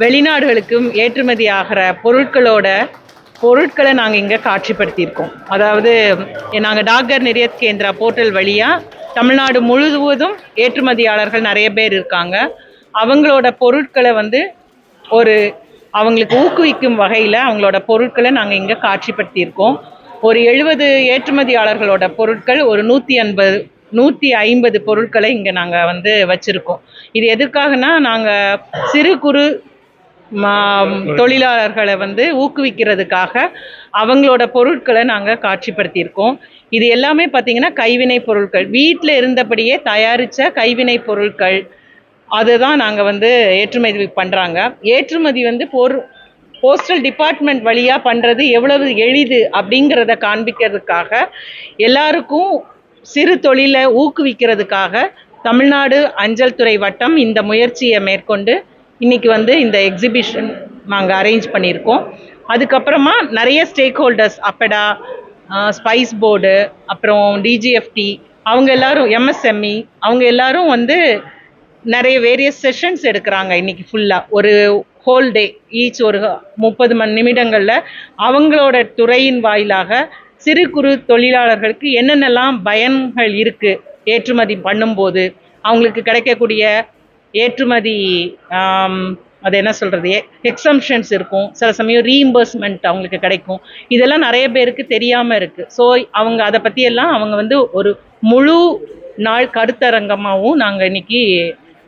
வெளிநாடுகளுக்கும் ஏற்றுமதி ஆகிற பொருட்களை நாங்கள் இங்கே காட்சிப்படுத்தியிருக்கோம். அதாவது நாங்கள் டாக்டர் நிர்யத் கேந்திரா போர்ட்டல் வழியாக தமிழ்நாடு முழுவதும் ஏற்றுமதியாளர்கள் நிறைய பேர் இருக்காங்க. அவங்களோட பொருட்களை வந்து அவங்களுக்கு ஊக்குவிக்கும் வகையில் அவங்களோட பொருட்களை நாங்கள் இங்கே காட்சிப்படுத்தியிருக்கோம். ஒரு 70 ஏற்றுமதியாளர்களோட பொருட்கள் ஒரு 150 பொருட்களை இங்கே நாங்கள் வந்து வச்சுருக்கோம். இது எதுக்காகனா நாங்கள் சிறு குறு தொழிலாளர்களை வந்து ஊக்குவிக்கிறதுக்காக அவங்களோட பொருட்களை நாங்கள் காட்சிப்படுத்தியிருக்கோம். இது எல்லாமே பார்த்திங்கன்னா கைவினை பொருட்கள், வீட்டில் இருந்தபடியே தயாரித்த கைவினை பொருட்கள், அதுதான் நாங்கள் வந்து ஏற்றுமதி பண்ணுறாங்க. ஏற்றுமதி வந்து போஸ்டல் டிபார்ட்மெண்ட் வழியாக பண்ணுறது எவ்வளவு எளிது அப்படிங்கிறத காண்பிக்கிறதுக்காக, எல்லாருக்கும் சிறு தொழிலை ஊக்குவிக்கிறதுக்காக தமிழ்நாடு அஞ்சல் துறை வட்டம் இந்த முயற்சியை மேற்கொண்டு இன்னைக்கு வந்து இந்த எக்ஸிபிஷன் நாங்கள் அரேஞ்ச் பண்ணியிருக்கோம். அதுக்கப்புறமா நிறைய ஸ்டேக் ஹோல்டர்ஸ், அப்படா, ஸ்பைஸ் போர்டு, அப்புறம் டிஜிஎஃப்டி, அவங்க எல்லாரும், எம்எஸ்எம்இ, அவங்க எல்லாரும் வந்து நிறைய வேரியஸ் செஷன்ஸ் எடுக்கிறாங்க. இன்னைக்கு ஃபுல்லாக ஒரு ஹோல் டே ஈச் ஒரு 30 நிமிடங்களில் அவங்களோட துறையின் வாயிலாக சிறு குறு தொழிலாளர்களுக்கு என்னென்னலாம் பயன்கள் இருக்குது ஏற்றுமதி பண்ணும்போது, அவங்களுக்கு கிடைக்கக்கூடிய ஏற்றுமதி அது என்ன சொல்கிறது, எக்ஸம்ஷன்ஸ் இருக்கும், சில சமயம் ரீஇம்பர்ஸ்மெண்ட் அவங்களுக்கு கிடைக்கும். இதெல்லாம் நிறைய பேருக்கு தெரியாமல் இருக்குது. ஸோ அவங்க அதை பற்றியெல்லாம் அவங்க வந்து ஒரு முழு நாள் கருத்தரங்கமாகவும் நாங்கள் இன்னைக்கு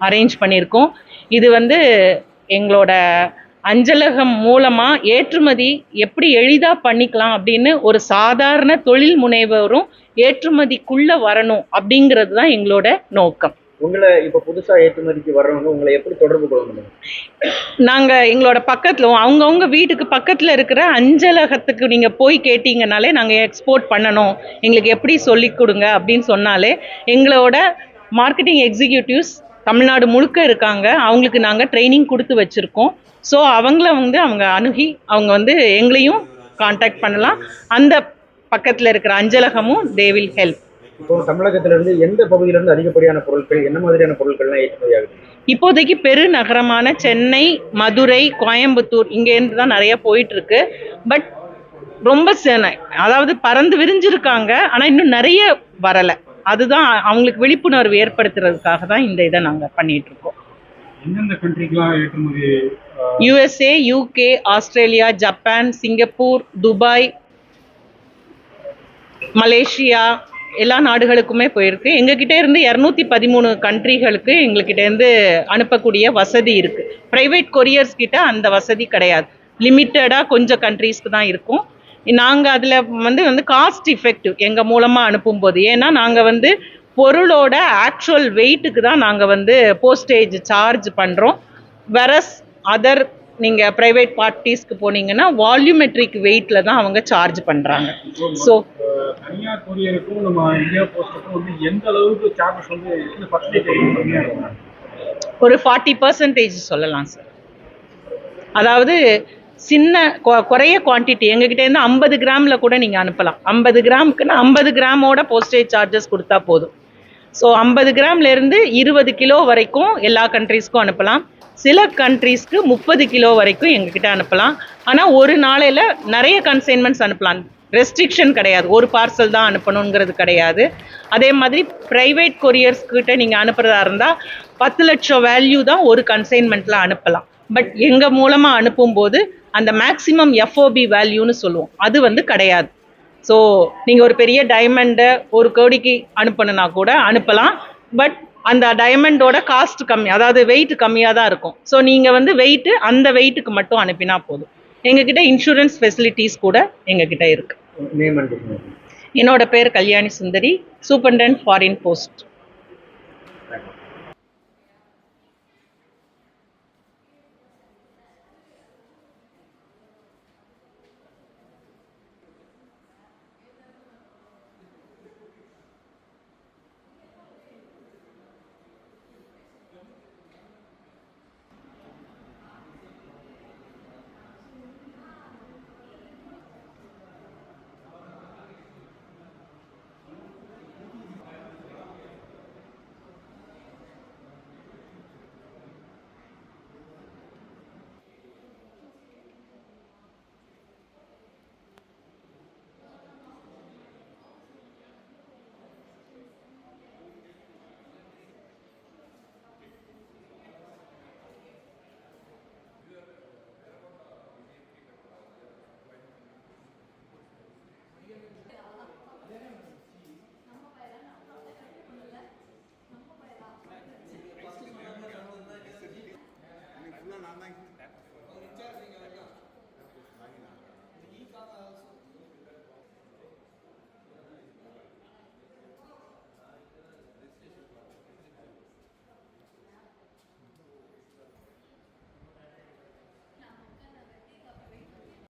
அரேஞ்ச் பண்ணியிருக்கோம். இது வந்து எங்களோட அஞ்சலகம் மூலமாக ஏற்றுமதி எப்படி எளிதாக பண்ணிக்கலாம் அப்படின்னு ஒரு சாதாரண தொழில் முனைவோரும் ஏற்றுமதிக்குள்ளே வரணும் அப்படிங்கிறது தான் எங்களோட நோக்கம். உங்களை இப்போ புதுசாக ஏற்றுமதிக்கு வர்றவங்க உங்களை எப்படி தொடர்பு கொள்ளணும்? நாங்கள் எங்களோட பக்கத்தில் அவங்கவுங்க வீட்டுக்கு பக்கத்தில் இருக்கிற அஞ்சலகத்துக்கு நீங்கள் போய் கேட்டிங்கனாலே நாங்கள் எக்ஸ்போர்ட் பண்ணணும், எங்களுக்கு எப்படி சொல்லி கொடுங்க அப்படின்னு சொன்னாலே எங்களோட மார்க்கெட்டிங் எக்ஸிக்யூட்டிவ்ஸ் தமிழ்நாடு முழுக்க இருக்காங்க. அவங்களுக்கு நாங்கள் ட்ரைனிங் கொடுத்து வச்சுருக்கோம். ஸோ அவங்கள வந்து அவங்க அணுகி அவங்க வந்து எங்களையும் கான்டாக்ட் பண்ணலாம். அந்த பக்கத்தில் இருக்கிற அஞ்சலகமும் தே வில் ஹெல்ப். இப்போ தமிழகத்திலிருந்து எந்த பகுதியிலிருந்து அதிகப்படியான பொருட்கள், என்ன மாதிரியான பொருட்கள்லாம் ஏற்றுமதி ஆகுது? இப்போதைக்கு பெருநகரமான சென்னை, மதுரை, கோயம்புத்தூர் இங்கேருந்து தான் நிறைய போயிட்டுருக்கு. பட் ரொம்ப அதாவது பறந்து விரிஞ்சிருக்காங்க, ஆனால் இன்னும் நிறைய வரலை. அதுதான் அவங்களுக்கு விழிப்புணர்வு ஏற்படுத்துறதுக்காக தான் இந்த இதை நாங்கள் பண்ணிட்டு இருக்கோம். USA, UK, Australia, Japan, Singapore, Dubai, Malaysia எல்லா நாடுகளுக்குமே போயிருக்கு. எங்ககிட்ட இருந்து 213 கண்ட்ரிகளுக்கு எங்ககிட்ட இருந்து அனுப்பக்கூடிய வசதி இருக்கு. பிரைவேட் கொரியர்ஸ் கிட்ட அந்த வசதி கிடையாது, லிமிட்டடாக கொஞ்சம் கண்ட்ரீஸ்க்கு தான் இருக்கும். நாங்கள் அதில் வந்து காஸ்ட் எஃபெக்டிவ் எங்கள் மூலமாக அனுப்பும்போது, ஏன்னா நாங்கள் வந்து பொருளோட ஆக்சுவல் வெயிட்டுக்கு தான் நாங்கள் வந்து போஸ்டேஜ் சார்ஜ் பண்ணுறோம். வெரஸ் அதர் நீங்கள் ப்ரைவேட் பார்ட்டிஸ்க்கு போனீங்கன்னா வால்யூமெட்ரிக் வெயிட்டில் தான் அவங்க சார்ஜ் பண்ணுறாங்க. ஸோ தனியார் கொரியருக்கும் நம்ம இந்தியா போஸ்ட்டுக்கும் வந்து எந்த அளவுக்கு சார்ஜஸ் வந்து ஒரு 40% சொல்லலாம் சார். அதாவது சின்ன குறைய குவான்டிட்டி எங்ககிட்ட இருந்து 50 கிராமில் கூட நீங்கள் அனுப்பலாம். 50 கிராமுக்குன்னா 50 கிராமோட போஸ்டேஜ் சார்ஜஸ் கொடுத்தா போதும். ஸோ 50 கிராம்லேருந்து 20 கிலோ வரைக்கும் எல்லா கண்ட்ரீஸ்க்கும் அனுப்பலாம். சில கண்ட்ரீஸ்க்கு 30 கிலோ வரைக்கும் எங்ககிட்ட அனுப்பலாம். ஆனால் ஒரு நாளையில் நிறைய கன்சைன்மெண்ட்ஸ் அனுப்பலாம், ரெஸ்ட்ரிக்ஷன் கிடையாது, ஒரு பார்சல் தான் அனுப்பணுங்கிறது கிடையாது. அதே மாதிரி ப்ரைவேட் கொரியர்ஸ்கிட்ட நீங்கள் அனுப்புறதா இருந்தால் 10 லட்சம் வேல்யூ தான் ஒரு கன்சைன்மெண்ட்டில் அனுப்பலாம். பட் எங்கள் மூலமாக அனுப்பும்போது அந்த மேக்ஸிமம் எஃப்ஓபி வேல்யூன்னு சொல்லுவோம், அது வந்து கிடையாது. ஸோ நீங்கள் ஒரு பெரிய டைமண்டை 1 கோடிக்கு அனுப்பணுன்னா கூட அனுப்பலாம். பட் அந்த டைமண்டோட காஸ்ட் கம்மி, அதாவது வெயிட் கம்மியாக தான் இருக்கும். ஸோ நீங்கள் வந்து அந்த வெயிட்டுக்கு மட்டும் அனுப்பினா போதும். எங்ககிட்ட இன்சூரன்ஸ் ஃபெசிலிட்டிஸ் கூட எங்ககிட்ட இருக்கு. நேம் அண்ட் என்னோட பேர் கல்யாணி சுந்தரி, சூப்பரண்டன்ட் ஃபாரின் போஸ்ட்.